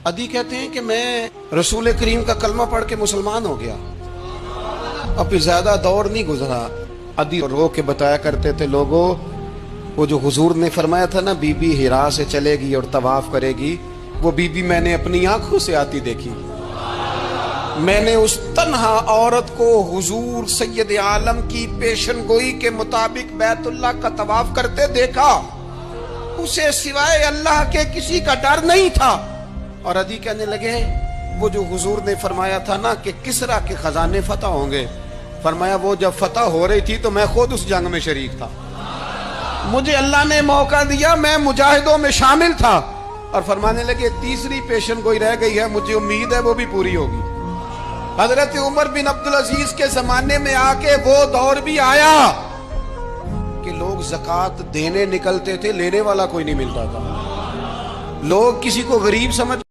عدی کہتے ہیں کہ میں رسول کریم کا کلمہ پڑھ کے مسلمان ہو گیا، اب زیادہ دور نہیں گزرا۔ عدی رو کے بتایا کرتے تھے لوگوں، وہ جو حضور نے فرمایا تھا نا بی بی ہرا سے چلے گی اور طواف کرے گی، وہ بی بی میں نے اپنی آنکھوں سے آتی دیکھی۔ میں نے اس تنہا عورت کو حضور سید عالم کی پیشن گوئی کے مطابق بیت اللہ کا طواف کرتے دیکھا، اسے سوائے اللہ کے کسی کا ڈر نہیں تھا۔ اور عدی کہنے لگے وہ جو حضور نے فرمایا تھا نا کہ کسرا کے خزانے فتح ہوں گے، فرمایا وہ جب فتح ہو رہی تھی تو میں خود اس جنگ میں شریک تھا، مجھے اللہ نے موقع دیا، میں مجاہدوں میں شامل تھا۔ اور فرمانے لگے تیسری پیشن گوئی رہ گئی ہے، مجھے امید ہے وہ بھی پوری ہوگی۔ حضرت عمر بن عبدالعزیز کے زمانے میں آ کے وہ دور بھی آیا کہ لوگ زکوٰۃ دینے نکلتے تھے، لینے والا کوئی نہیں ملتا تھا، لوگ کسی کو غریب سمجھ